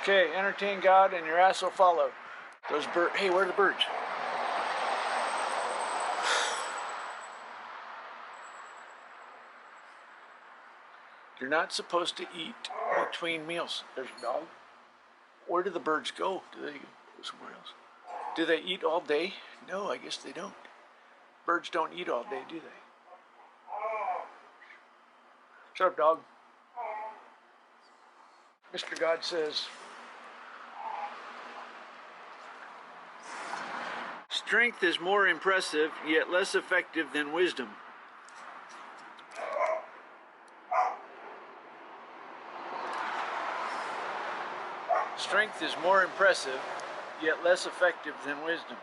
Okay, entertain God and your ass will follow. Those birds. Hey, where are the birds? You're not supposed to eat between meals. There's a dog. Where do the birds go? Do they go somewhere else? Do they eat all day? No, I guess they don't. Birds don't eat all day, do they? Shut up, dog. Mr. God says, strength is more impressive, yet less effective than wisdom. Strength is more impressive, yet less effective than wisdom.